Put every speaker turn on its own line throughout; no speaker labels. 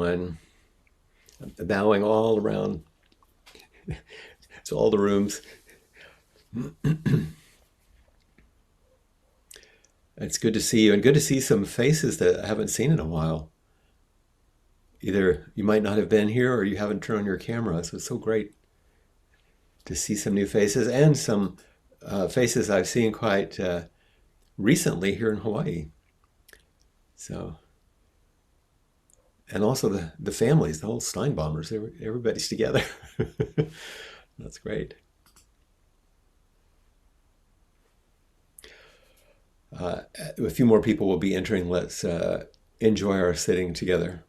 And bowing all around to all the rooms. It's good to see you and good to see some faces that I haven't seen in a while. Either you might not have been here or you haven't turned on your camera. So it's so great to see some new faces and some faces I've seen quite recently here in Hawaii. So, and also the families, the whole Steinbombers, everybody's together. That's great. A few more people will be entering. Let's enjoy our sitting together.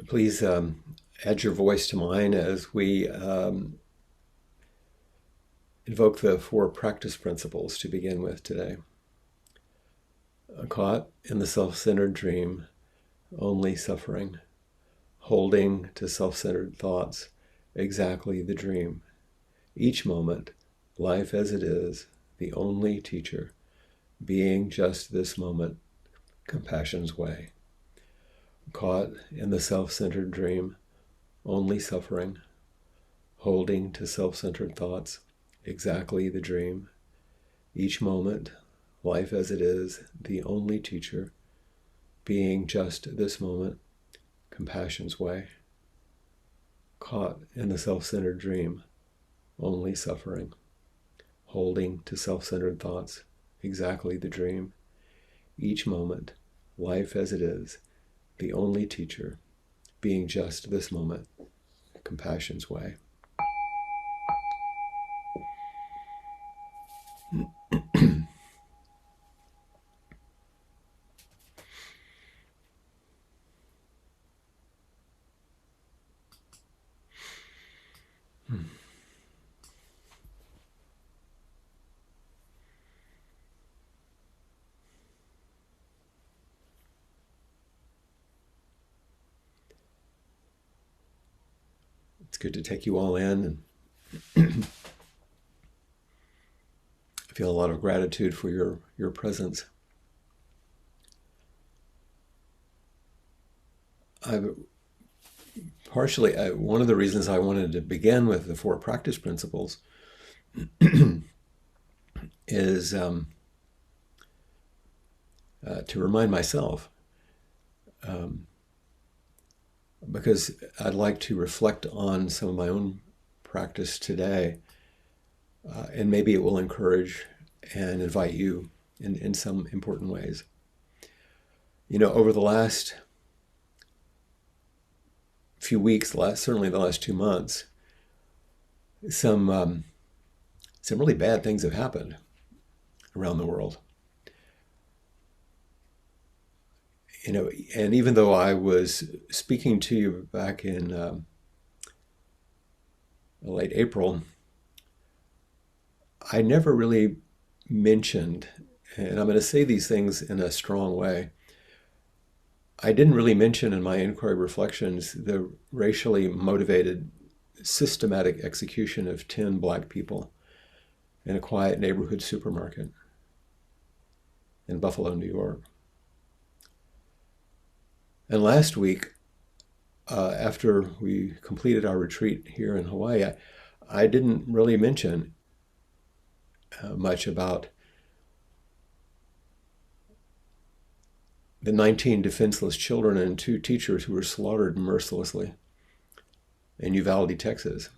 Please add your voice to mine as we invoke the four practice principles to begin with today. Caught in the self-centered dream, only suffering, holding to self-centered thoughts, exactly the dream. Each moment, life as it is, the only teacher, being just this moment, compassion's way. Caught in the self-centered dream, only suffering, holding to self-centered thoughts, exactly the dream. Each moment, life as it is, the only teacher, being just this moment, compassion's way. Caught in the self-centered dream, only suffering, holding to self-centered thoughts, exactly the dream. Each moment, life as it is, the only teacher, being just this moment, compassion's way. It's good to take you all in, and I feel a lot of gratitude for your presence. One of the reasons I wanted to begin with the four practice principles is to remind myself, because I'd like to reflect on some of my own practice today, and maybe it will encourage and invite you in some important ways. Over the last few weeks, certainly the last 2 months, some really bad things have happened around the world. And even though I was speaking to you back in late April, I never really mentioned, and I'm going to say these things in a strong way, I didn't really mention in my inquiry reflections the racially motivated systematic execution of 10 black people in a quiet neighborhood supermarket in Buffalo, New York. And last week, after we completed our retreat here in Hawaii, I didn't really mention much about the 19 defenseless children and 2 teachers who were slaughtered mercilessly in Uvalde, Texas.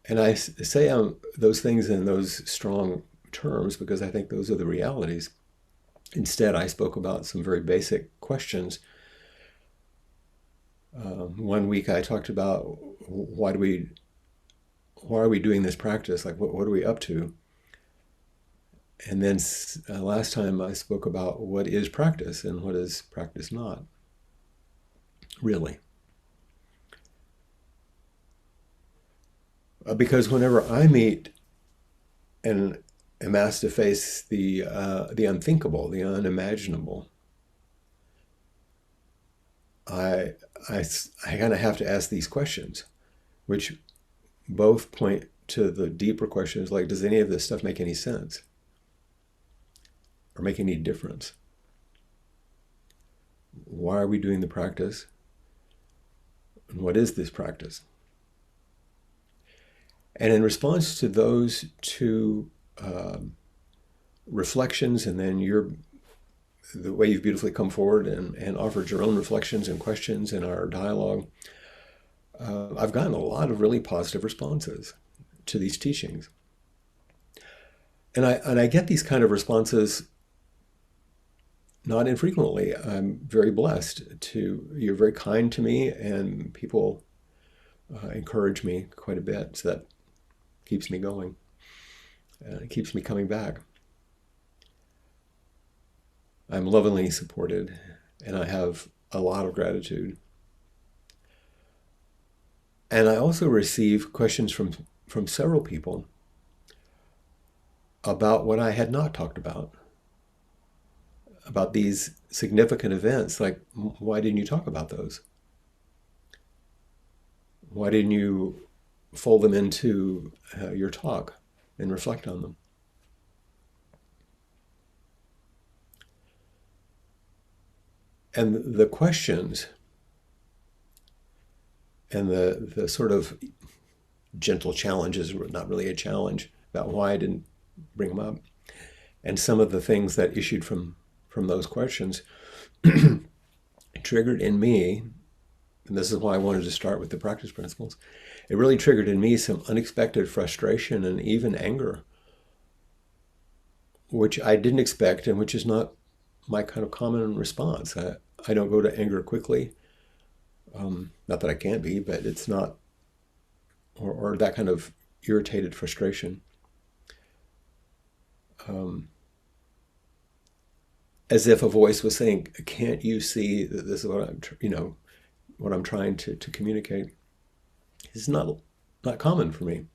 And I say those things in those strong terms because I think those are the realities. Instead, I spoke about some very basic questions. One week I talked about why are we doing this practice? Like, what are we up to? And then last time I spoke about what is practice and what is practice not, really. Because whenever I meet and am asked to face the unthinkable, the unimaginable, I kind of have to ask these questions, which both point to the deeper questions like, does any of this stuff make any sense? Or make any difference? Why are we doing the practice? And what is this practice? And in response to those 2 reflections, and then the way you've beautifully come forward and offered your own reflections and questions in our dialogue, I've gotten a lot of really positive responses to these teachings. And I get these kind of responses not infrequently. I'm very blessed you're very kind to me, and people encourage me quite a bit, so that keeps me going. It keeps me coming back. I'm lovingly supported and I have a lot of gratitude. And I also receive questions from several people about what I had not talked about these significant events. Like, why didn't you talk about those? Why didn't you fold them into your talk and reflect on them? And the questions and the sort of gentle challenges, not really a challenge, about why I didn't bring them up, and some of the things that issued from those questions triggered in me, and this is why I wanted to start with the practice principles, it really triggered in me some unexpected frustration and even anger, which I didn't expect and which is not my kind of common response. I don't go to anger quickly. Not that I can't be, but it's not, or that kind of irritated frustration. As if a voice was saying, "Can't you see that this is what what I'm trying to communicate?" It's not common for me.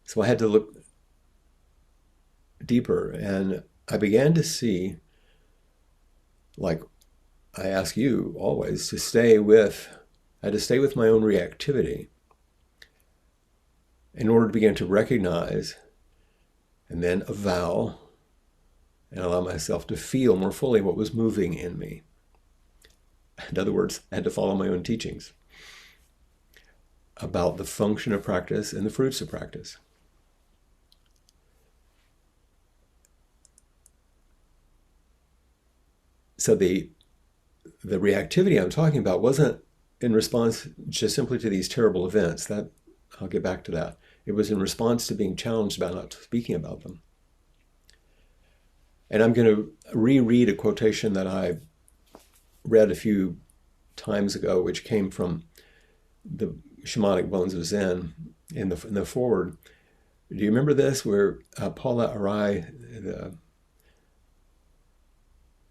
So I had to look deeper, and I began to see, like I ask you always, I had to stay with my own reactivity in order to begin to recognize and then avow and allow myself to feel more fully what was moving in me. In other words, I had to follow my own teachings about the function of practice and the fruits of practice. So the reactivity I'm talking about wasn't in response just simply to these terrible events. That I'll get back to that. It was in response to being challenged about not speaking about them. And I'm going to reread a quotation that I read a few times ago, which came from the Shamanic Bones of Zen in the foreword. Do you remember this, where Paula Arai,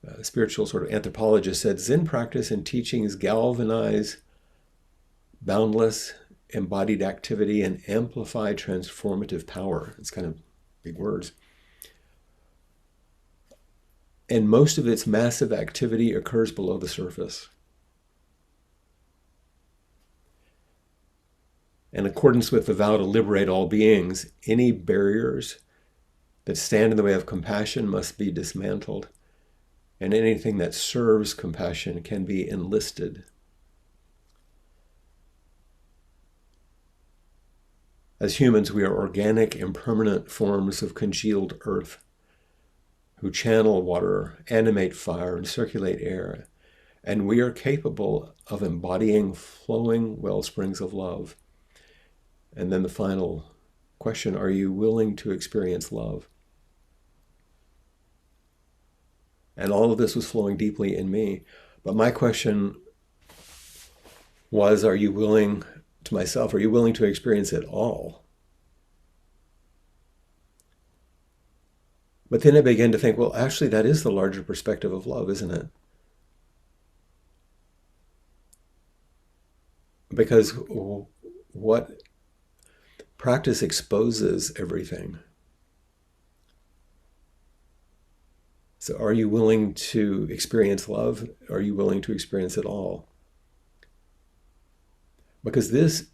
the spiritual sort of anthropologist, said Zen practice and teachings galvanize boundless embodied activity and amplify transformative power. It's kind of big words. And most of its massive activity occurs below the surface. In accordance with the vow to liberate all beings, any barriers that stand in the way of compassion must be dismantled, and anything that serves compassion can be enlisted. As humans, we are organic, impermanent forms of congealed earth who channel water, animate fire, and circulate air, and we are capable of embodying flowing wellsprings of love. And then the final question, are you willing to experience love? And all of this was flowing deeply in me. But my question was, are you willing to experience it all? But then I began to think, well, actually, that is the larger perspective of love, isn't it? Because what practice exposes everything. So are you willing to experience love? Are you willing to experience it all? Because this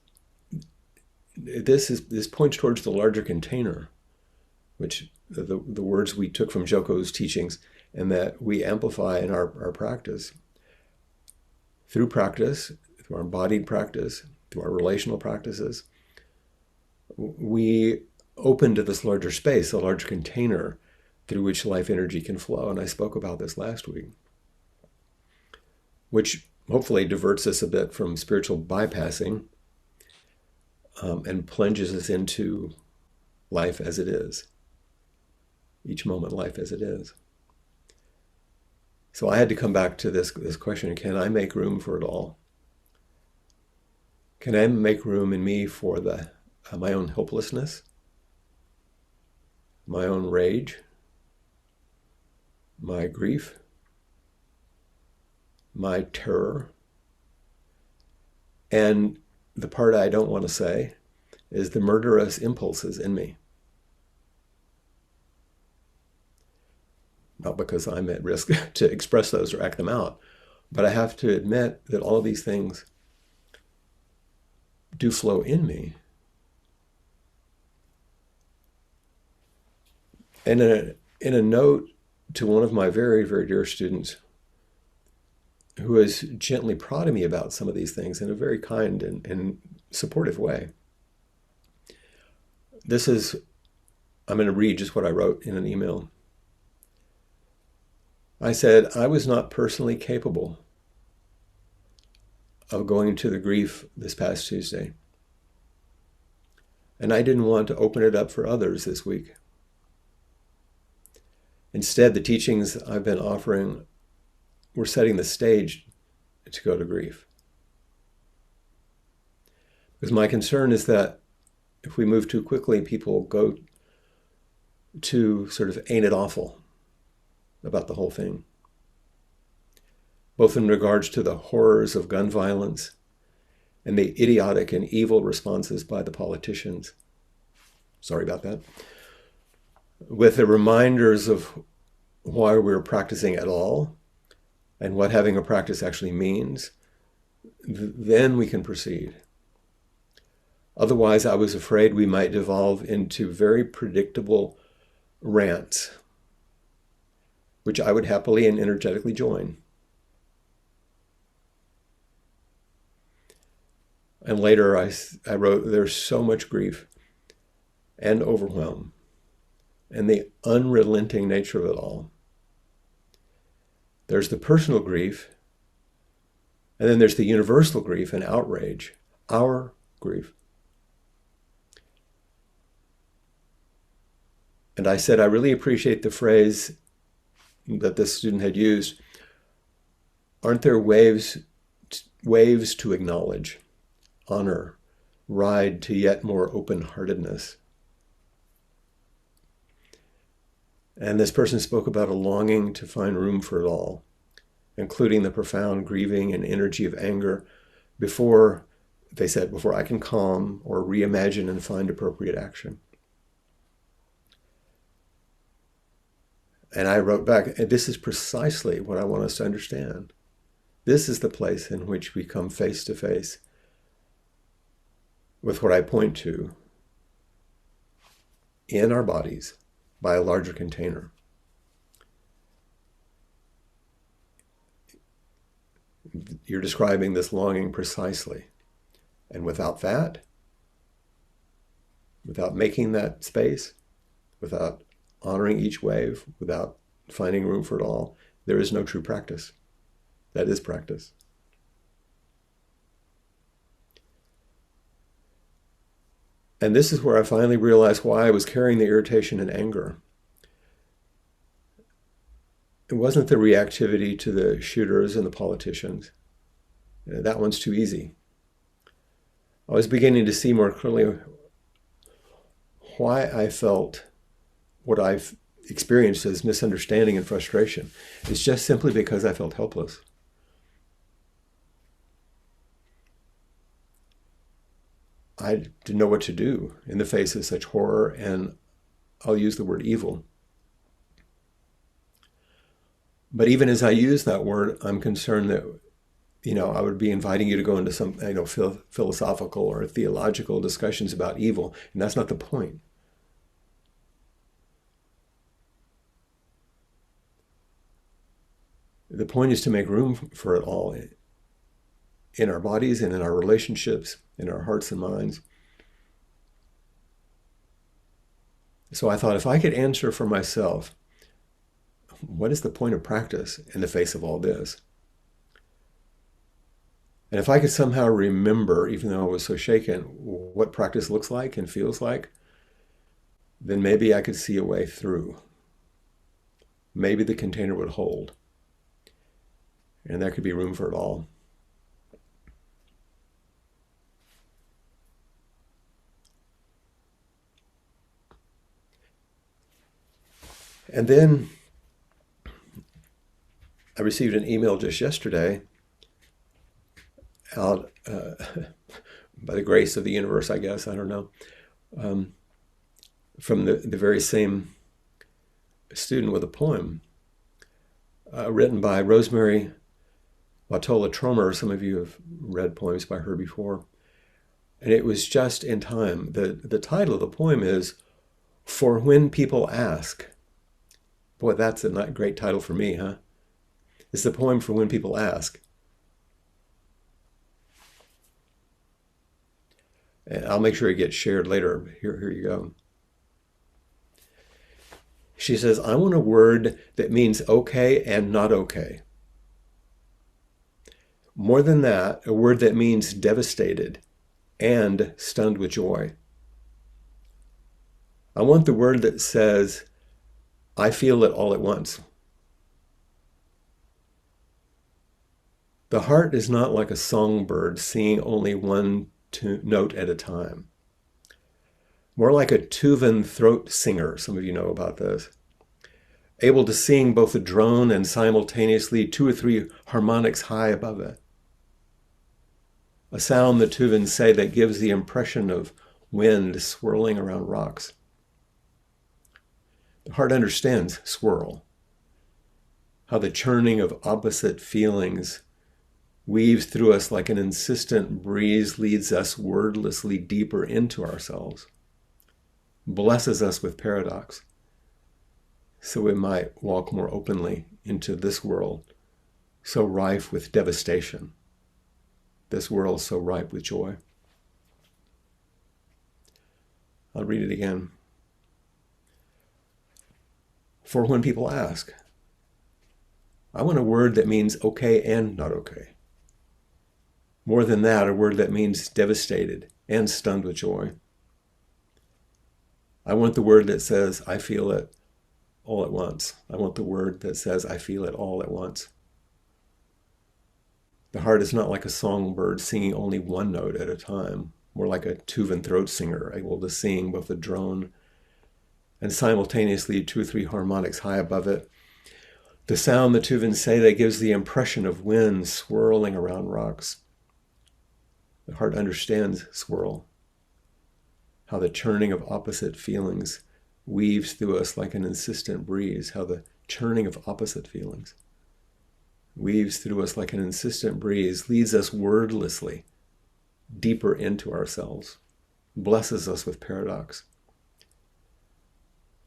points towards the larger container, which the words we took from Joko's teachings, and that we amplify in our practice. Through practice, through our embodied practice, through our relational practices, we open to this larger space, a larger container through which life energy can flow. And I spoke about this last week, which hopefully diverts us a bit from spiritual bypassing and plunges us into life as it is. Each moment, life as it is. So I had to come back to this question, can I make room for it all? Can I make room in me for my own hopelessness, my own rage, my grief, my terror. And the part I don't want to say is the murderous impulses in me. Not because I'm at risk to express those or act them out, but I have to admit that all of these things do flow in me. And in a note to one of my very, very dear students who has gently prodded me about some of these things in a very kind and supportive way, I'm going to read just what I wrote in an email. I said, I was not personally capable of going to the grief this past Tuesday. And I didn't want to open it up for others this week. Instead, the teachings I've been offering were setting the stage to go to grief. Because my concern is that if we move too quickly, people go to sort of ain't it awful about the whole thing, both in regards to the horrors of gun violence and the idiotic and evil responses by the politicians. Sorry about that. With the reminders of why we're practicing at all and what having a practice actually means, then we can proceed. Otherwise, I was afraid we might devolve into very predictable rants, which I would happily and energetically join. And later I wrote, there's so much grief and overwhelm and the unrelenting nature of it all. There's the personal grief, and then there's the universal grief and outrage, our grief. And I said, I really appreciate the phrase that this student had used. Aren't there waves to acknowledge, honor, ride to yet more open-heartedness? And this person spoke about a longing to find room for it all, including the profound grieving and energy of anger before I can calm or reimagine and find appropriate action. And I wrote back, and this is precisely what I want us to understand. This is the place in which we come face to face with what I point to in our bodies by a larger container. You're describing this longing precisely. And without that, without making that space, without honoring each wave, without finding room for it all, there is no true practice. That is practice. And this is where I finally realized why I was carrying the irritation and anger. It wasn't the reactivity to the shooters and the politicians. That one's too easy. I was beginning to see more clearly why I felt what I've experienced as misunderstanding and frustration. It's just simply because I felt helpless. I didn't know what to do in the face of such horror, and I'll use the word evil. But even as I use that word, I'm concerned that, I would be inviting you to go into some, philosophical or theological discussions about evil, and that's not the point. The point is to make room for it all in our bodies and in our relationships, in our hearts and minds. So I thought, if I could answer for myself, what is the point of practice in the face of all this? And if I could somehow remember, even though I was so shaken, what practice looks like and feels like, then maybe I could see a way through. Maybe the container would hold. And there could be room for it all. And then I received an email just yesterday out by the grace of the universe, I guess, I don't know, from the very same student with a poem written by Rosemary Watola Tromer. Some of you have read poems by her before. And it was just in time. The title of the poem is For When People Ask. Boy, that's a not great title for me, huh? It's the poem For When People Ask. And I'll make sure it gets shared later. Here you go. She says, I want a word that means okay and not okay. More than that, a word that means devastated and stunned with joy. I want the word that says, I feel it all at once. The heart is not like a songbird singing only one note at a time. More like a Tuvan throat singer, some of you know about this, able to sing both a drone and simultaneously 2 or 3 harmonics high above it. A sound the Tuvans say that gives the impression of wind swirling around rocks. The heart understands swirl, how the churning of opposite feelings weaves through us like an insistent breeze, leads us wordlessly deeper into ourselves, blesses us with paradox, so we might walk more openly into this world so rife with devastation, this world so ripe with joy. I'll read it again. For when people ask, I want a word that means okay and not okay. More than that, a word that means devastated and stunned with joy. I want the word that says, I feel it all at once. I want the word that says, I feel it all at once. The heart is not like a songbird singing only one note at a time, more like a Tuvan throat singer, able to sing both a drone and simultaneously 2 or 3 harmonics high above it. The sound the Tuvans say that gives the impression of wind swirling around rocks. The heart understands swirl, how the churning of opposite feelings weaves through us like an insistent breeze, how the churning of opposite feelings weaves through us like an insistent breeze, leads us wordlessly deeper into ourselves, blesses us with paradox,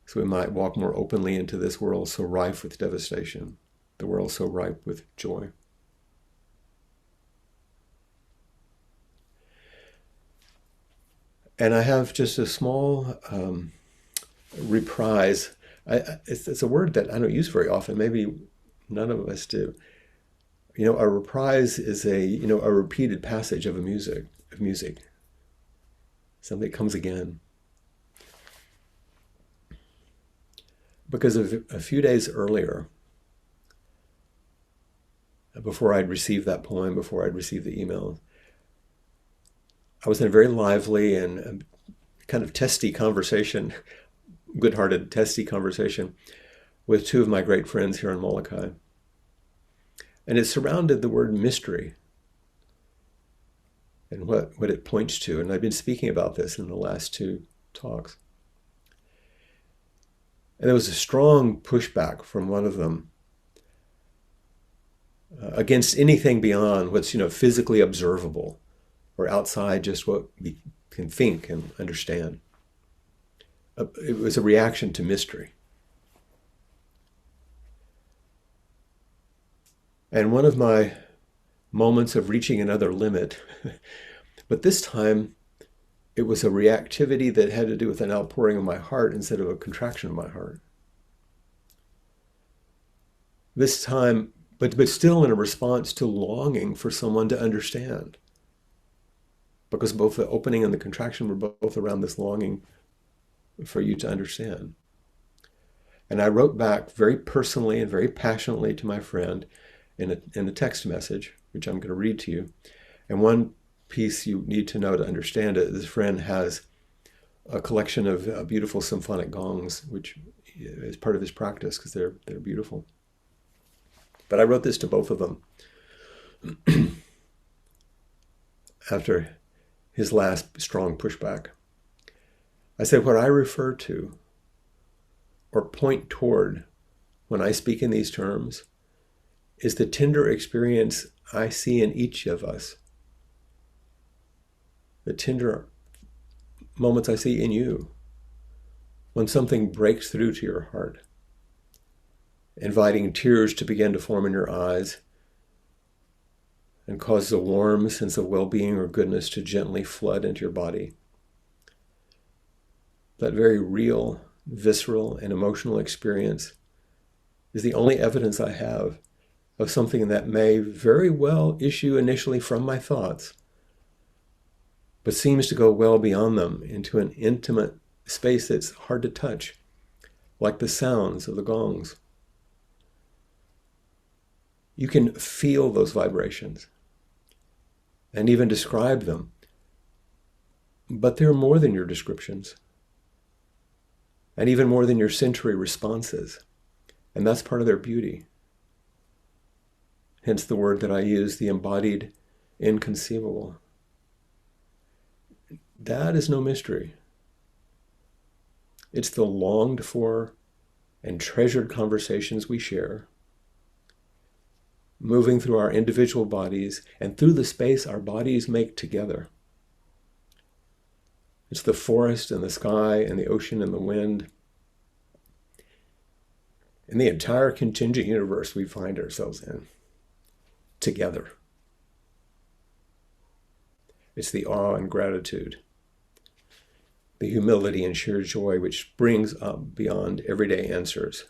so we might walk more openly into this world so rife with devastation, the world so ripe with joy. And I have just a small reprise. It's a word that I don't use very often. Maybe none of us do. You know, a reprise is a repeated passage of music. Something that comes again. Because of a few days earlier, before I'd received that poem, before I'd received the email, I was in a very lively and kind of testy conversation, good-hearted, testy conversation with 2 of my great friends here in Molokai. And it surrounded the word mystery and what it points to. And I've been speaking about this in the last 2 talks. And there was a strong pushback from one of them against anything beyond what's physically observable or outside just what we can think and understand. It was a reaction to mystery. And one of my moments of reaching another limit, but this time it was a reactivity that had to do with an outpouring of my heart instead of a contraction of my heart. This time, but still in a response to longing for someone to understand. Because both the opening and the contraction were both around this longing for you to understand. And I wrote back very personally and very passionately to my friend in a text message, which I'm going to read to you. And one piece you need to know to understand it, this friend has a collection of beautiful symphonic gongs, which is part of his practice because they're beautiful. But I wrote this to both of them after his last strong pushback. I said, what I refer to or point toward when I speak in these terms is the tender experience I see in each of us, the tender moments I see in you when something breaks through to your heart, inviting tears to begin to form in your eyes and causes a warm sense of well-being or goodness to gently flood into your body. That very real, visceral, and emotional experience is the only evidence I have of something that may very well issue initially from my thoughts, but seems to go well beyond them into an intimate space that's hard to touch, like the sounds of the gongs. You can feel those vibrations and even describe them, but they're more than your descriptions and even more than your sensory responses. And that's part of their beauty. Hence the word that I use, the embodied, inconceivable. That is no mystery. It's the longed for and treasured conversations we share, moving through our individual bodies and through the space our bodies make together. It's the forest and the sky and the ocean and the wind and the entire contingent universe we find ourselves in together. It's the awe and gratitude, the humility and sheer joy which brings up beyond everyday answers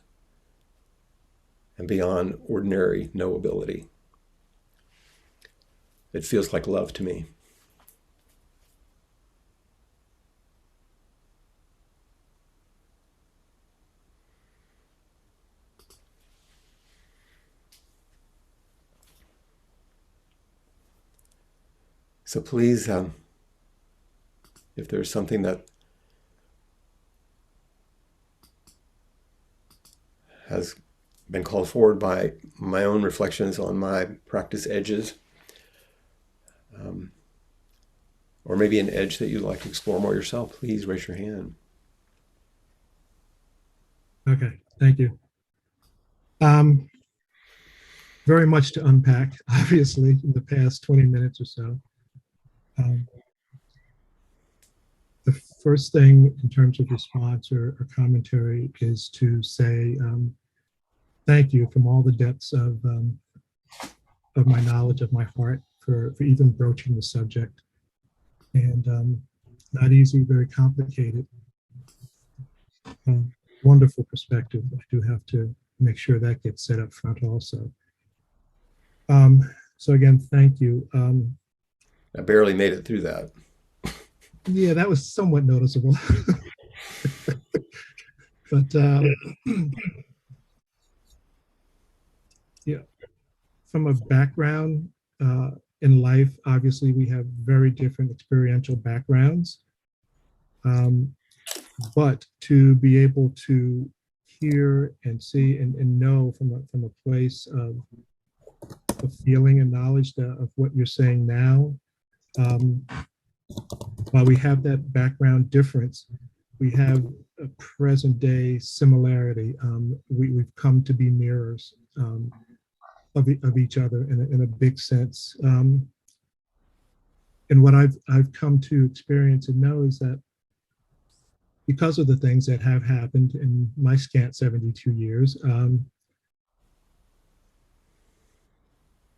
and beyond ordinary knowability. It feels like love to me. So please, if there's something that has been called forward by my own reflections on my practice edges, or maybe an edge that you'd like to explore more yourself, please raise your hand.
Okay, thank you. Very much to unpack, obviously, in the past 20 minutes or so. The first thing in terms of response or commentary is to say thank you from all the depths of my knowledge of my heart for even broaching the subject. And not easy, very complicated. Wonderful perspective. I do have to make sure that gets set up front also. So again, thank you.
I barely made it through that.
Yeah, that was somewhat noticeable. But yeah, from a background in life, obviously we have very different experiential backgrounds. But to be able to hear and see and know from a place of feeling and knowledge of what you're saying now, while we have that background difference, we have a present day similarity. We've come to be mirrors of each other in a big sense. And what I've come to experience and know is that because of the things that have happened in my scant 72 years,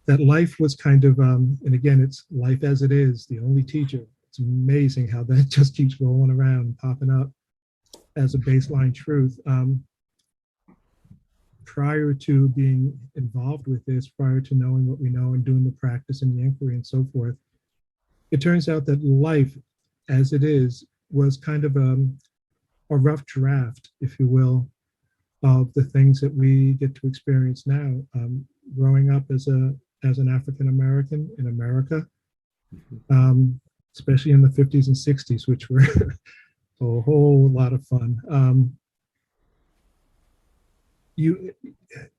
that life was kind of, and again, it's life as it is, the only teacher. It's amazing how that just keeps rolling around and popping up as a baseline truth. Prior to being involved with this, prior to knowing what we know and doing the practice and the inquiry and so forth, it turns out that life as it is was kind of a rough draft, if you will, of the things that we get to experience now. Growing up as an African American in America, especially in the 50s and 60s, which were a whole lot of fun.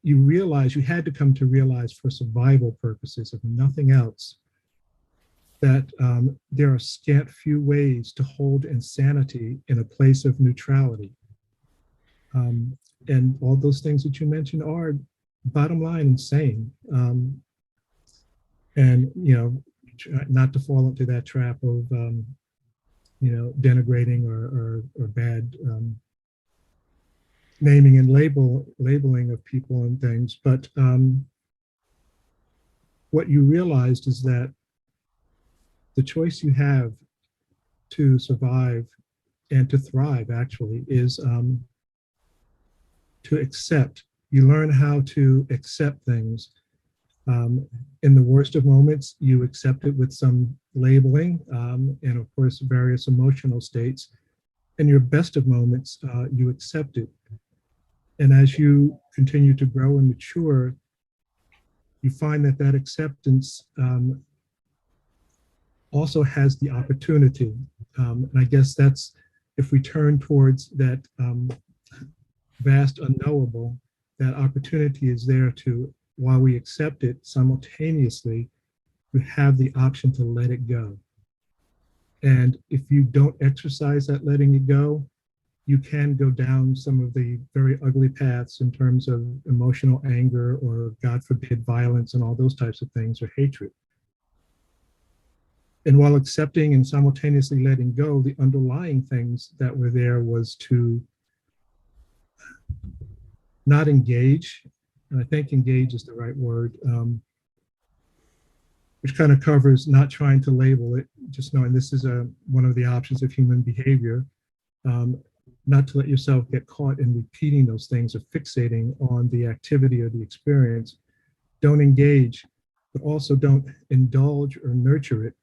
you realize, you had to come to realize for survival purposes, if nothing else, that there are scant few ways to hold insanity in a place of neutrality. Um, and all those things that you mentioned are, bottom line, insane. And, not to fall into that trap of, denigrating or bad naming and labeling of people and things. But what you realized is that the choice you have to survive and to thrive actually is to accept. You learn how to accept things. In the worst of moments, you accept it with some labeling and, of course, various emotional states. In your best of moments, you accept it. And as you continue to grow and mature, you find that that acceptance also has the opportunity. And I guess that's, if we turn towards that vast unknowable, that opportunity is there to, while we accept it simultaneously, you have the option to let it go. And if you don't exercise that letting it go, you can go down some of the very ugly paths in terms of emotional anger or, God forbid, violence and all those types of things, or hatred. And while accepting and simultaneously letting go, the underlying things that were there was to not engage. And I think engage is the right word, which kind of covers not trying to label it, just knowing this is one of the options of human behavior. Not to let yourself get caught in repeating those things or fixating on the activity or the experience. Don't engage, but also don't indulge or nurture it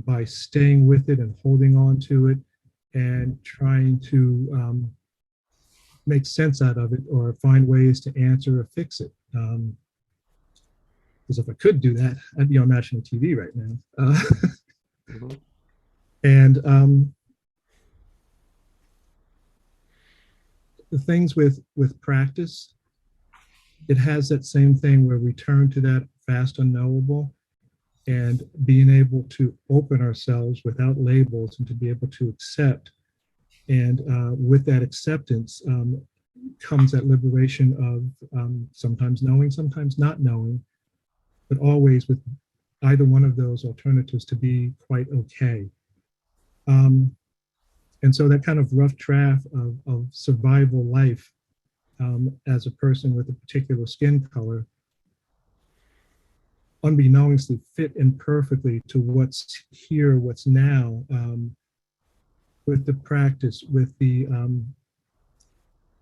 by staying with it and holding on to it and trying to make sense out of it or find ways to answer or fix it. Because if I could do that, I'd be on national TV right now. Mm-hmm. And the things with practice, it has that same thing where we turn to that vast unknowable and being able to open ourselves without labels and to be able to accept. And with that acceptance comes that liberation of sometimes knowing, sometimes not knowing, but always with either one of those alternatives to be quite okay. And so that kind of rough draft of survival life as a person with a particular skin color, unbeknownstly fit in perfectly to what's here, what's now, with the practice, with the,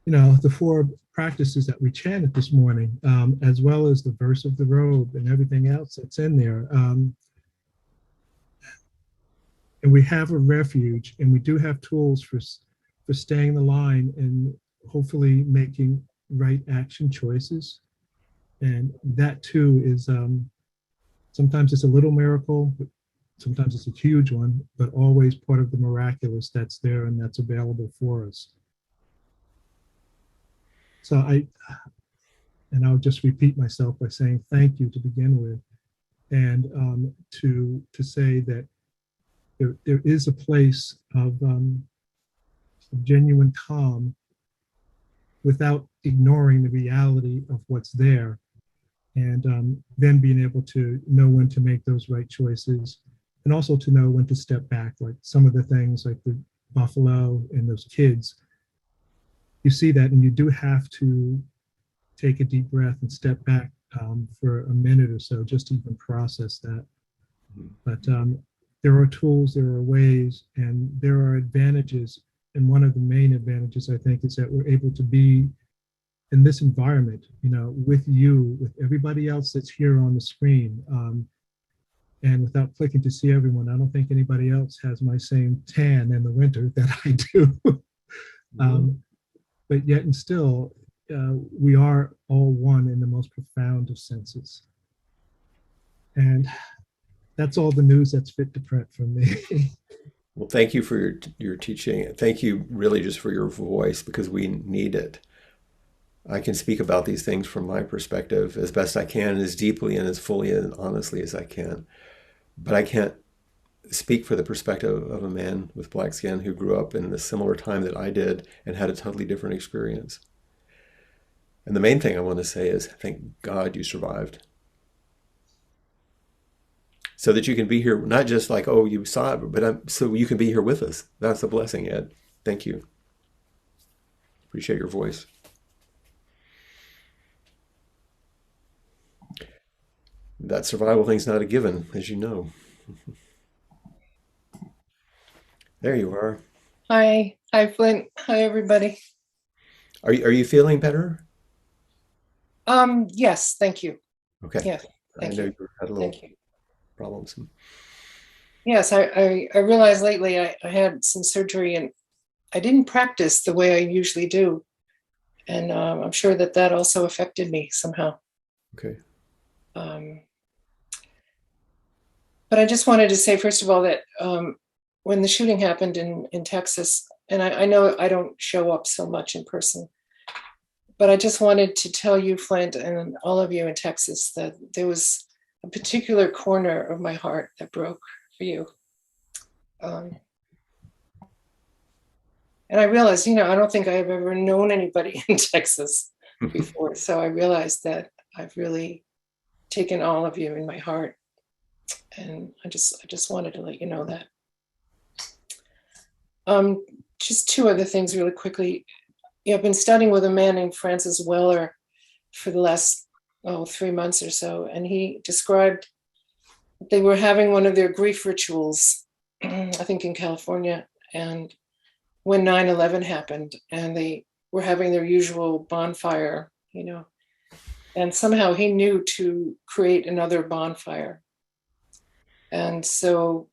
the four practices that we chanted this morning, as well as the verse of the robe and everything else that's in there. And we have a refuge, and we do have tools for staying the line and hopefully making right action choices. And that too is sometimes it's a little miracle, but sometimes it's a huge one, but always part of the miraculous that's there and that's available for us. So I'll just repeat myself by saying thank you to begin with, and to say that there is a place of genuine calm without ignoring the reality of what's there, and then being able to know when to make those right choices, and also to know when to step back. Like some of the things like the buffalo and those kids, you see that, and you do have to take a deep breath and step back for a minute or so just to even process that. But there are tools, there are ways, and there are advantages. And one of the main advantages, I think, is that we're able to be in this environment, with you, with everybody else that's here on the screen. And without clicking to see everyone, I don't think anybody else has my same tan in the winter that I do. But yet and still, we are all one in the most profound of senses. And that's all the news that's fit to print from me.
Well, thank you for your teaching. Thank you really just for your voice, because we need it. I can speak about these things from my perspective as best I can, as deeply and as fully and honestly as I can. But I can't speak for the perspective of a man with black skin who grew up in a similar time that I did and had a totally different experience. And the main thing I want to say is thank God you survived. So that you can be here, not just like, oh, you saw it, but so you can be here with us. That's a blessing, Ed. Thank you. Appreciate your voice. That survival thing's not a given, as you know. There you are.
Hi, Flint. Hi, everybody.
Are you feeling better?
Yes, thank you.
Okay.
Yes,
I
thank
know
you.
you had a little
Thank you.
problems.
Yes, I realized lately I had some surgery and I didn't practice the way I usually do. And I'm sure that that also affected me somehow.
Okay.
Um, but I just wanted to say, first of all, that when the shooting happened in Texas, and I know I don't show up so much in person, but I just wanted to tell you, Flint, and all of you in Texas, that there was a particular corner of my heart that broke for you. Um, and I realized, I don't think I've ever known anybody in Texas before. So I realized that I've really taken all of you in my heart. And I just wanted to let you know that. Um, just two other things really quickly. I've been studying with a man named Francis Weller for the last 3 months or so, and he described they were having one of their grief rituals, I think in California, and when 9/11 happened, and they were having their usual bonfire, and somehow he knew to create another bonfire. And so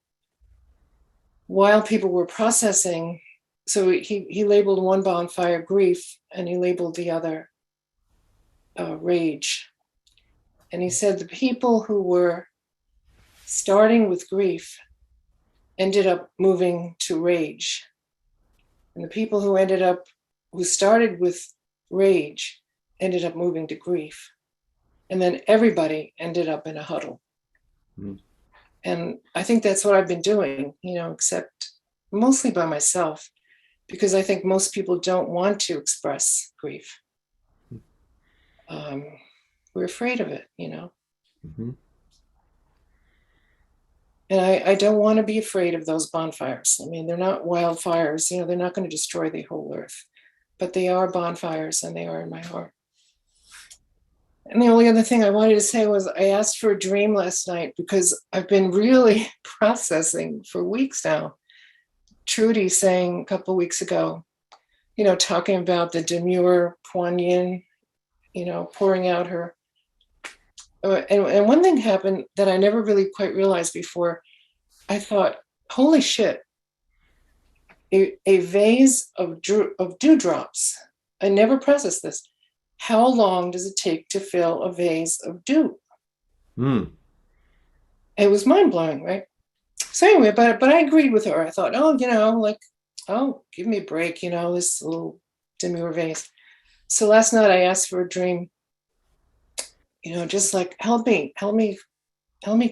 while people were processing, so he labeled one bonfire grief, and he labeled the other rage. And he said the people who were starting with grief ended up moving to rage. And the people who started with rage ended up moving to grief. And then everybody ended up in a huddle.
Mm.
And I think that's what I've been doing, except mostly by myself, because I think most people don't want to express grief. We're afraid of it.
Mm-hmm.
And I don't want to be afraid of those bonfires. I mean, they're not wildfires, they're not going to destroy the whole earth, but they are bonfires and they are in my heart. And the only other thing I wanted to say was I asked for a dream last night because I've been really processing for weeks now. Trudy saying a couple of weeks ago, talking about the demure Kuan Yin, pouring out her. And one thing happened that I never really quite realized before. I thought, holy shit, a vase of dewdrops. I never processed this. How long does it take to fill a vase of dew?
Mm.
It was mind blowing, right? So anyway, but I agreed with her. I thought, oh, give me a break, this little demure vase. So last night I asked for a dream, just like help me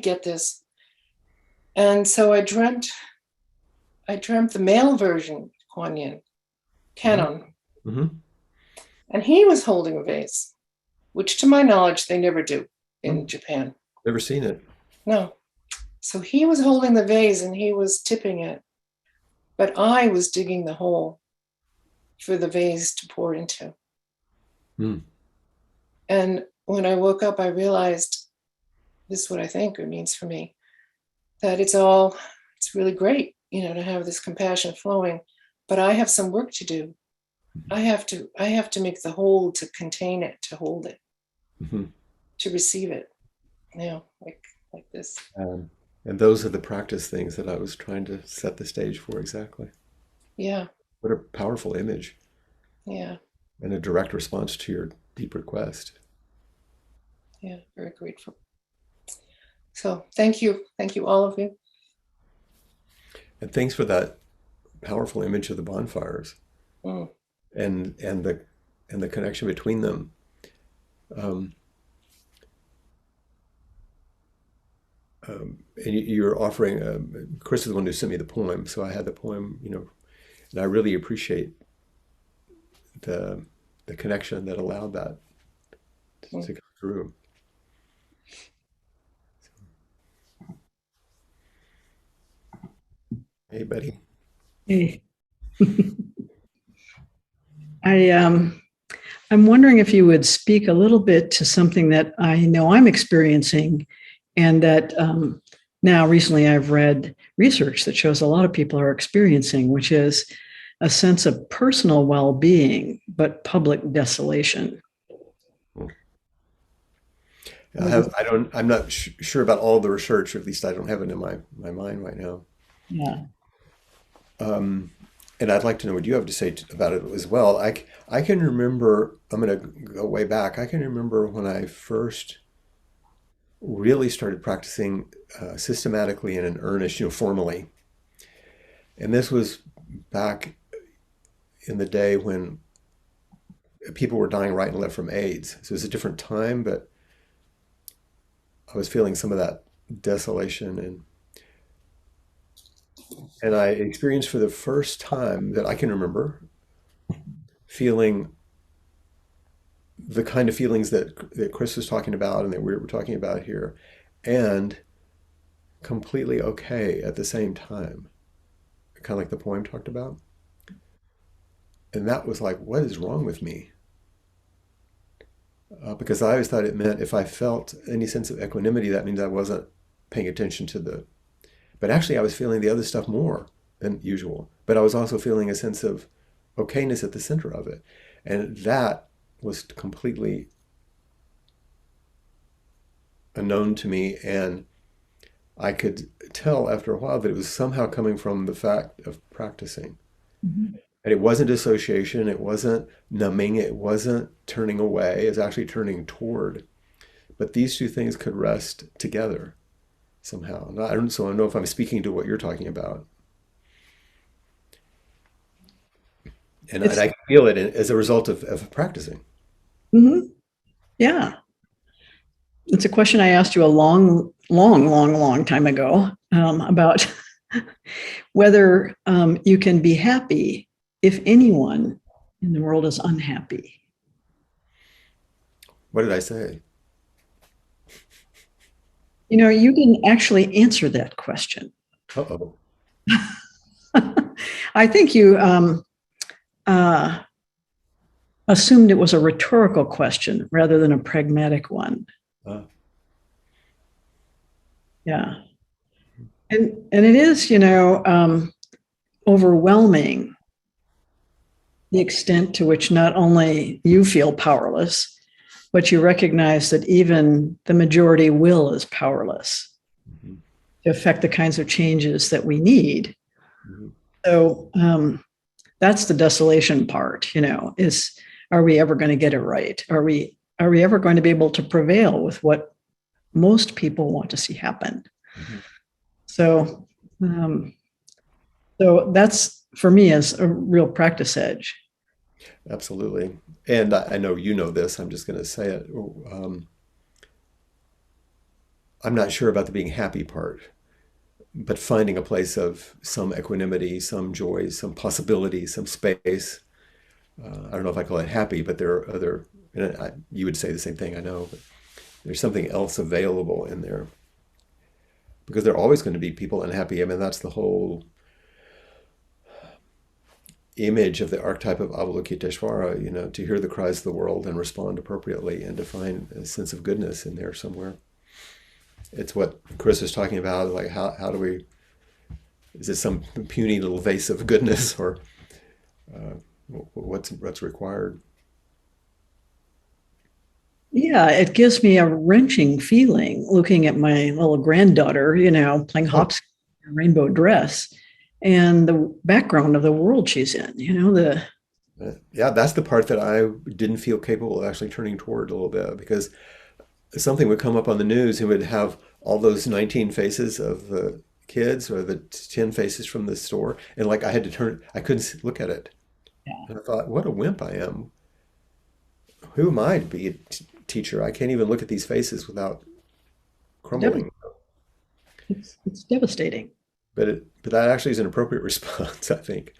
get this. And so I dreamt the male version, Kuan Yin, Canon,
Mm-hmm.
and he was holding a vase, which to my knowledge they never do in Japan.
Never seen it.
No. So he was holding the vase and he was tipping it, but I was digging the hole for the vase to pour into.
Mm.
And when I woke up, I realized this is what I think it means for me, that it's really great, to have this compassion flowing, but I have some work to do. I have to make the hole to contain it, to hold it,
Mm-hmm.
to receive it, like this.
And those are the practice things that I was trying to set the stage for exactly.
Yeah,
What a powerful image
yeah,
and a direct response to your deep request.
yeah, very grateful. So thank you, all of you.
And thanks for that powerful image of the bonfires
Mm.
and the and the connection between them. Um, and you're offering, Chris is the one who sent me the poem, so I had the poem, and I really appreciate the the connection that allowed that to come through. Hey, Betty.
Hey, I I'm wondering if you would speak a little bit to something that I know I'm experiencing, and that now recently I've read research that shows a lot of people are experiencing, which is a sense of personal well-being but public desolation.
I'm not sure about all the research, or at least I don't have it in my mind right now.
Yeah.
Um, and I'd like to know what you have to say about it as well. I can remember, I'm going to go way back. I can remember when I first really started practicing systematically and in earnest, formally. And this was back in the day when people were dying right and left from AIDS. So it was a different time, but I was feeling some of that desolation, and I experienced for the first time that I can remember feeling the kind of feelings that Chris was talking about and that we were talking about here, and completely okay at the same time, kind of like the poem talked about. And that was like, what is wrong with me? Because I always thought it meant if I felt any sense of equanimity, that means I wasn't paying attention to but actually I was feeling the other stuff more than usual. But I was also feeling a sense of okayness at the center of it. And that was completely unknown to me. And I could tell after a while that it was somehow coming from the fact of practicing.
Mhm.
And it wasn't dissociation, it wasn't numbing, it wasn't turning away, it's actually turning toward. But these two things could rest together somehow. So I don't know if I'm speaking to what you're talking about. And
It's
I can feel it as a result of practicing.
mhm. Yeah. It's a question I asked you a long time ago about whether you can be happy if anyone in the world is unhappy.
What did I say?
You didn't actually answer that question.
Uh-oh.
I think you uh, assumed it was a rhetorical question rather than a pragmatic one.
Uh,
Yeah. And it is, overwhelming the extent to which not only you feel powerless, but you recognize that even the majority will is powerless
mhm,
to affect the kinds of changes that we need.
mhm,
So that's the desolation part, is, are we ever going to get it right? Are we ever going to be able to prevail with what most people want to see happen?
mhm.
So um, so that's for me is a real practice edge.
Absolutely. And I know you know this, I'm just going to say it. Um, I'm not sure about the being happy part, but finding a place of some equanimity, some joy, some possibility, some space. I don't know if I call it happy, but there are other, and you would say the same thing, I know, but there's something else available in there because there are always going to be people unhappy. I mean, that's the whole image of the archetype of Avalokiteshvara, to hear the cries of the world and respond appropriately and to find a sense of goodness in there somewhere. It's what Chris was talking about, like how do we, is it some puny little vase of goodness, or uh, what's required?
Yeah, it gives me a wrenching feeling looking at my little granddaughter, playing
Oh,
hopscotch in a rainbow dress and the background of the world she's in, the
yeah, that's the part that I didn't feel capable of actually turning toward a little bit because something would come up on the news and would have all those 19 faces of the kids or the 10 faces from the store. And like I had to turn, I couldn't look at it.
yeah.
And I thought, what a wimp I am. who am I to be a teacher? I can't even look at these faces without crumbling.
It's devastating.
But that actually is an appropriate response, I think.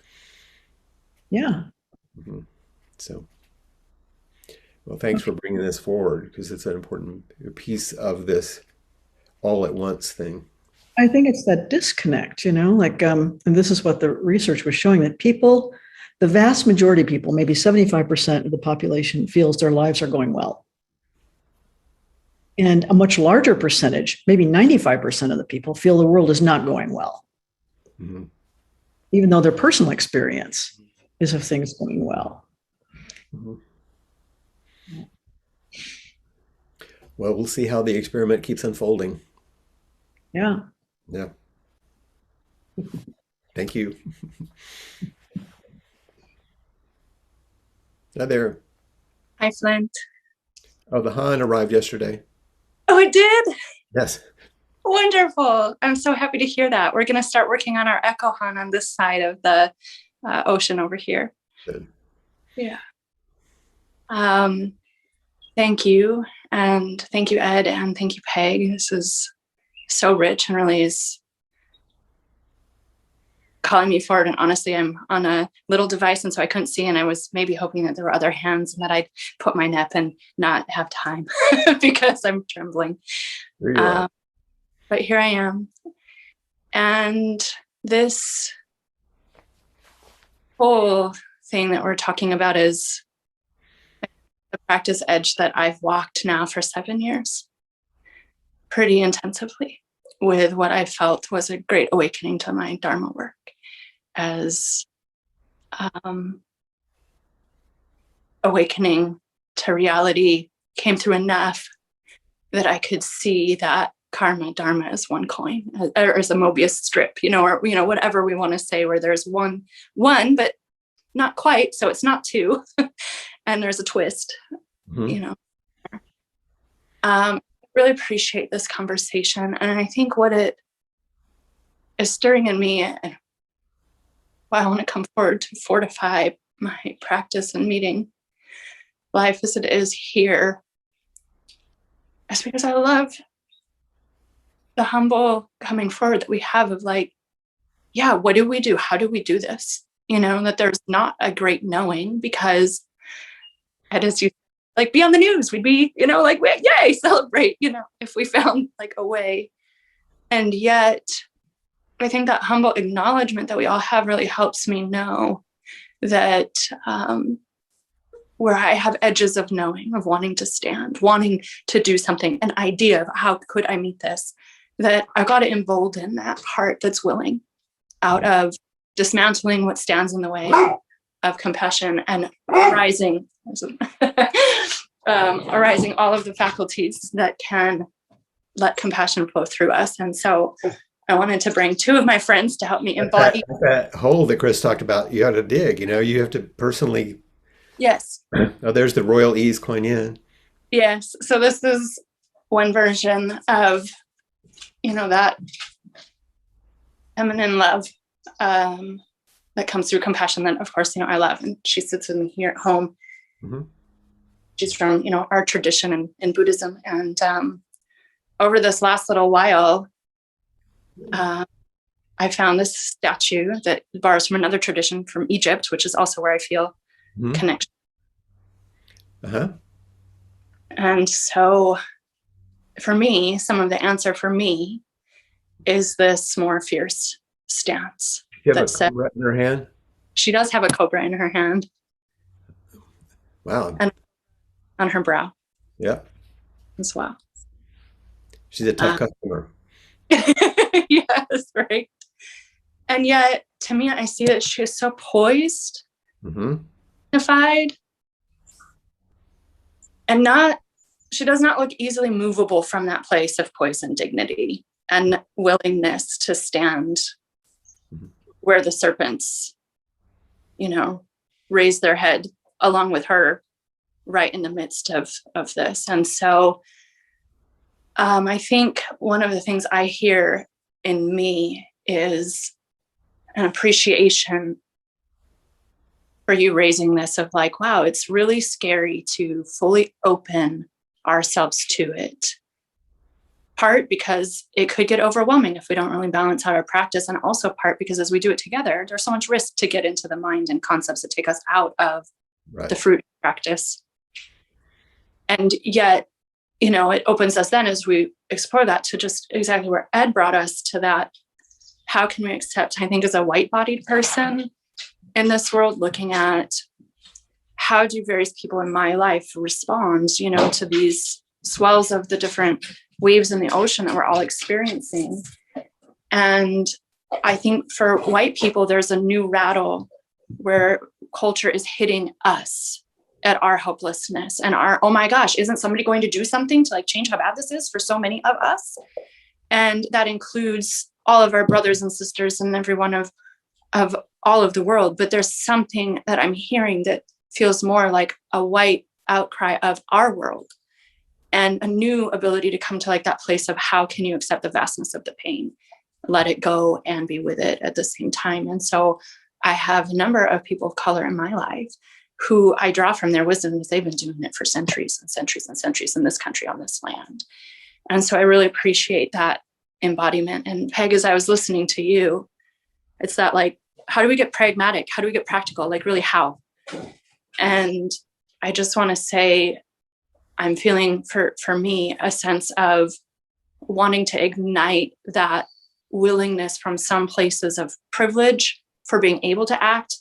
Yeah.
Hmm. So, well, thanks for bringing this forward because it's an important piece of this all at once thing.
I think it's that disconnect, and this is what the research was showing, that people, the vast majority of people, maybe 75% of the population, feels their lives are going well. And a much larger percentage, maybe 95% of the people, feel the world is not going well,
Hmm.
even though their personal experience is of things going well.
Hmm. Well, we'll see how the experiment keeps unfolding.
Yeah.
Yeah. Thank you. Hi there.
Hi, Flint.
Oh, the Han arrived yesterday.
Oh, it did?
Yes.
Wonderful. I'm so happy to hear that. We're going to start working on our echo Han on this side of the ocean over here.
Good.
Yeah. Thank you. And thank you, Ed. And thank you, Peg. This is so rich and really is calling me forward. And honestly, I'm on a little device, and so I couldn't see. And I was maybe hoping that there were other hands and that I'd put my nap and not have time because I'm trembling.
There you are.
But here I am. And this whole thing that we're talking about is the practice edge that I've walked now for 7 years, pretty intensively, with what I felt was a great awakening to my Dharma work, as awakening to reality came through enough that I could see that karma dharma is one coin, or as a Mobius strip, or whatever we want to say, where there's one, but not quite, so it's not two, and there's a twist.
Mhm.
Really appreciate this conversation, and I think what it is stirring in me, and why I want to come forward to fortify my practice and meeting life as it is here, is because I love the humble coming forward that we have of what do we do? How do we do this? That there's not a great knowing, because as you be on the news, we'd be, yay, celebrate, if we found a way. And yet I think that humble acknowledgement that we all have really helps me know that where I have edges of knowing, of wanting to stand, wanting to do something, an idea of how could I meet this, that I got to embolden that heart that's willing, out of dismantling what stands in the way of compassion and arising all of the faculties that can let compassion flow through us. And so I wanted to bring two of my friends to help me embody.
That hole that Chris talked about, you got to dig, you have to personally.
Yes.
Oh, there's the royal ease coin in.
Yes. So this is one version of, that feminine love that comes through compassion that, of course, I love. And she sits with me here at home.
Mm-hmm.
She's from, our tradition in Buddhism. And over this last little while, I found this statue that borrows from another tradition from Egypt, which is also where I feel connection.
Uh-huh.
And so for me, some of the answer for me is this more fierce stance.
You have a cobra in her hand?
She does have a cobra in her hand.
Wow.
And on her brow.
Yeah.
As well.
She's a tough customer.
Yes, right. And yet, to me, I see that she is so poised, dignified, and she does not look easily movable from that place of poise and dignity and willingness to stand where the serpents, raise their head along with her right in the midst of this. And so I think one of the things I hear in me is an appreciation for you raising this of like, wow, it's really scary to fully open ourselves to it. Part because it could get overwhelming if we don't really balance out our practice, and also part because as we do it together, there's so much risk to get into the mind and concepts that take us out of
Right.
the fruit practice. And yet, you know, it opens us then as we explore that to just exactly where Ed brought us to that. How can we accept, I think, as a white-bodied person in this world, looking at how do various people in my life respond, you know, to these swells of the different waves in the ocean that we're all experiencing. And I think for white people, there's a new rattle where culture is hitting us at our helplessness and our, oh my gosh, isn't somebody going to do something to like change how bad this is for so many of us? And that includes all of our brothers and sisters and everyone of all of the world. But there's something that I'm hearing that feels more like a white outcry of our world, and a new ability to come to like that place of how can you accept the vastness of the pain, let it go and be with it at the same time. And so I have a number of people of color in my life who I draw from their wisdom because they've been doing it for centuries and centuries and centuries in this country, on this land. And so I really appreciate that embodiment. And Peg, as I was listening to you, it's that like, how do we get pragmatic? How do we get practical? Like really how? And I just want to say, I'm feeling for me a sense of wanting to ignite that willingness from some places of privilege for being able to act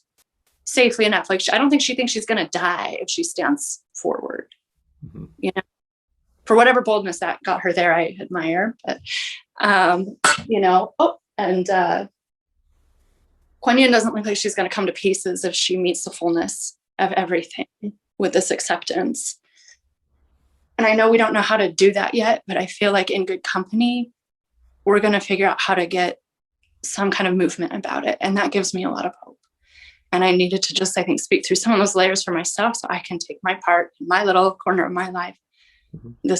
safely enough. Like, I don't think she thinks she's going to die if she stands forward.
Mm-hmm.
You know, for whatever boldness that got her there, I admire. But, you know, Kuan Yin doesn't look like she's going to come to pieces if she meets the fullness of everything with this acceptance. And I know we don't know how to do that yet, but I feel like in good company, we're going to figure out how to get some kind of movement about it. And that gives me a lot of hope. And I needed to just, I think, speak through some of those layers for myself so I can take my part in my little corner of my life.
Mm-hmm.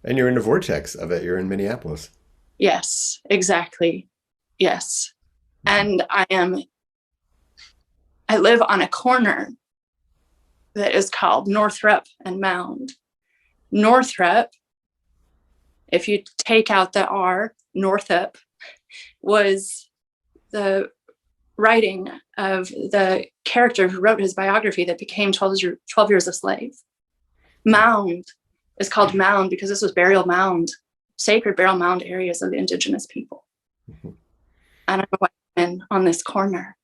And you're in the vortex of it. You're in Minneapolis.
Yes, exactly. Yes. And I live on a corner that is called Northrop and Mound. Northrop, if you take out the R, Northrop, was the writing of the character who wrote his biography that became 12 Years a Slave. Mound is called Mound because this was burial mound, sacred burial mound areas of the indigenous people.
Mm-hmm.
And I'm a white woman on this corner.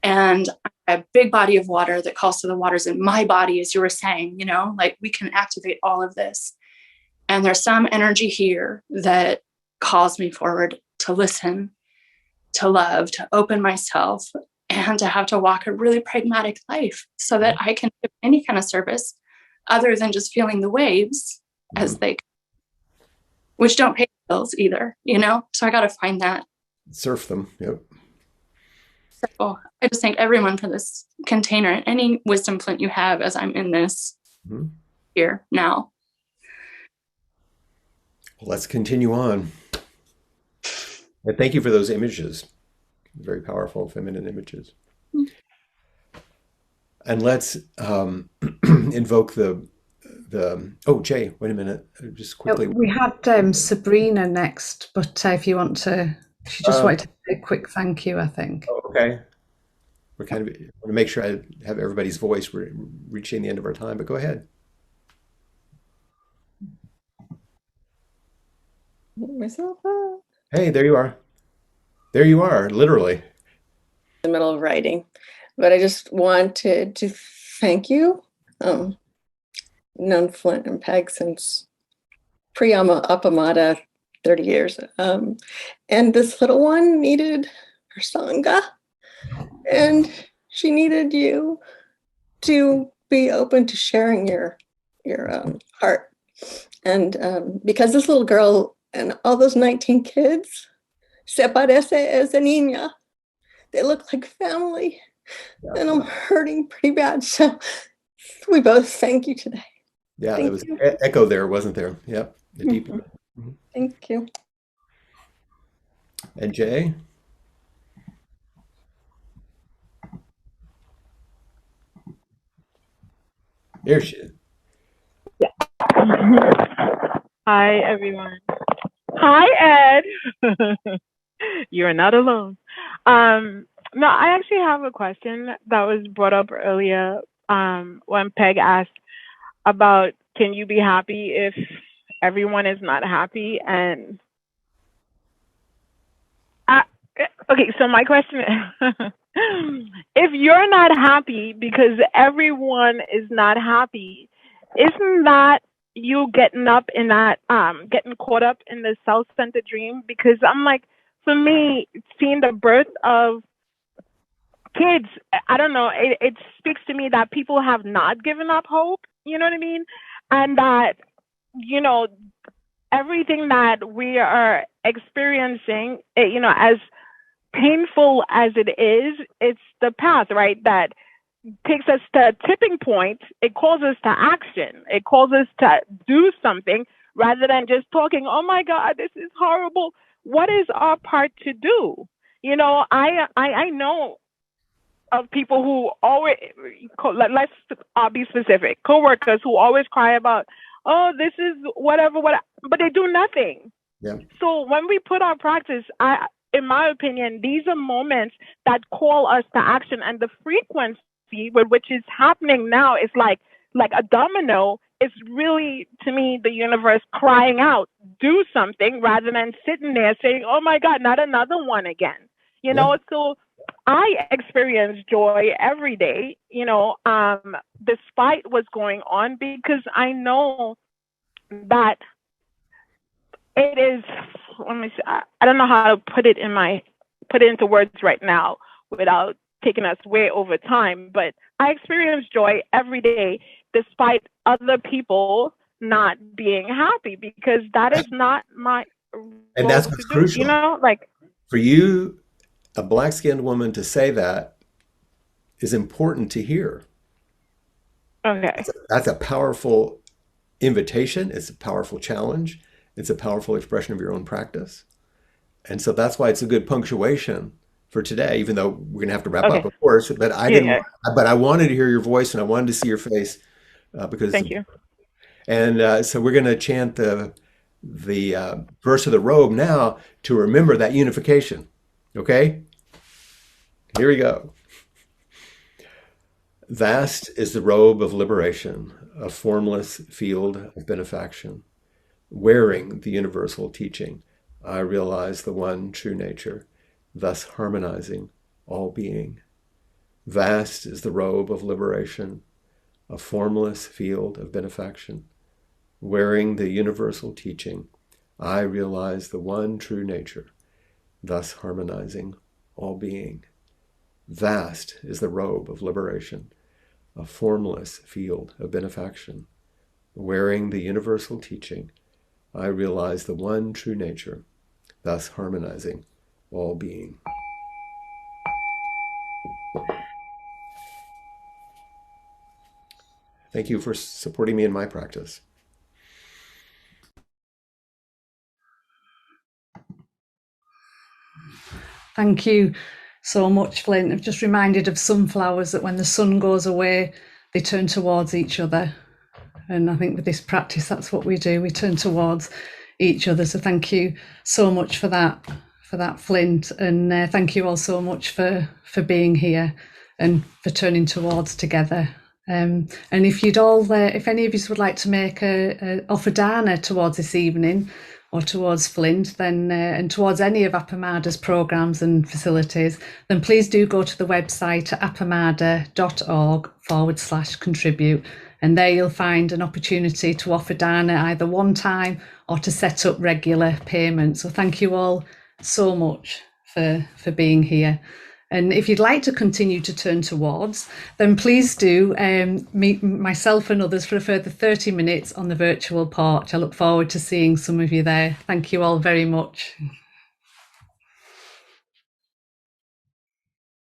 And a big body of water that calls to the waters in my body, as you were saying, you know, like we can activate all of this. And there's some energy here that calls me forward to listen, to love, to open myself, and to have to walk a really pragmatic life so that I can give any kind of service other than just feeling the waves as they, which don't pay bills either, you know? So I got to find that.
Surf them. Yep.
So I just thank everyone for this container and any wisdom, Flint, you have as I'm in this here now.
Well, let's continue on. And thank you for those images. Very powerful feminine images. And let's invoke the oh, Jay, wait a minute. Just quickly.
We had Sabrina next, but if you want to, she just wanted to say a quick thank you, I think.
Oh, okay. We're kind of want to make sure I have everybody's voice. We're reaching the end of our time, but go ahead.
Myself up.
Hey, there you are. There you are, literally.
In the middle of writing, but I just wanted to thank you. Known Flint and Peg since pre-Appamada, 30 years. And this little one needed her sangha, and she needed you to be open to sharing your heart. And because this little girl and all those 19 kids, se parece esa niña. They look like family, and I'm hurting pretty bad. So we both thank you today.
Yeah,
Thank
there was
you.
echo there, wasn't there? Yep. The deep.
Thank you.
And Jay? There she is.
Hi, everyone. Hi, Ed. You're not alone. No, I actually have a question that was brought up earlier when Peg asked about can you be happy if everyone is not happy? And I, okay, so my question is if you're not happy because everyone is not happy, isn't that you getting up in that getting caught up in the self-centered dream? Because I'm like, for me, seeing the birth of kids, I don't know, it speaks to me that people have not given up hope, you know what I mean? And that, you know, everything that we are experiencing, as painful as it is, it's the path, right? That takes us to a tipping point. It calls us to action. It calls us to do something rather than just talking, oh my God, this is horrible. What is our part to do? I know of people who always, let's be specific, coworkers who always cry about, oh, this is whatever, but they do nothing.
Yeah.
So when we put our practice, in my opinion, these are moments that call us to action, and the frequency with which is happening now is like a domino. It's really, to me, the universe crying out, do something, rather than sitting there saying, oh my God, not another one again. So I experience joy every day, despite what's going on, because I know that it is, let me see, I don't know how to put it into words right now without taking us way over time, but I experience joy every day despite other people not being happy, because that is not my
And
role
that's
to
what's
do,
crucial. For you, a black-skinned woman, to say that is important to hear.
Okay.
That's a powerful invitation. It's a powerful challenge. It's a powerful expression of your own practice. And so that's why it's a good punctuation for today, even though we're going to have to wrap up,
Okay.
of course. But
Yeah.
but I wanted to hear your voice and I wanted to see your face because,
Thank you.
and so we're going to chant the verse of the robe now to remember that unification. Okay? Here we go. Vast is the robe of liberation, a formless field of benefaction. Wearing the universal teaching, I realize the one true nature, thus harmonizing all being. Vast is the robe of liberation, a formless field of benefaction. Wearing the universal teaching, I realize the one true nature, thus harmonizing all being. Vast is the robe of liberation, a formless field of benefaction. Wearing the universal teaching, I realize the one true nature, thus harmonizing all being. Thank you for supporting me in my practice.
Thank you so much, Flint. I'm just reminded of sunflowers that when the sun goes away, they turn towards each other. And I think with this practice, that's what we do. We turn towards each other. So thank you so much for that, Flint. And thank you all so much for being here and for turning towards together. And if you'd all, if any of you would like to make a offer dana towards this evening, or towards Flint, then and towards any of Appamada's programs and facilities, then please do go to the website at appamada.org/contribute. And there you'll find an opportunity to offer dana either one time or to set up regular payments. So thank you all so much for being here. And if you'd like to continue to turn towards, then please do meet myself and others for a further 30 minutes on the virtual porch. I look forward to seeing some of you there. Thank you all very much.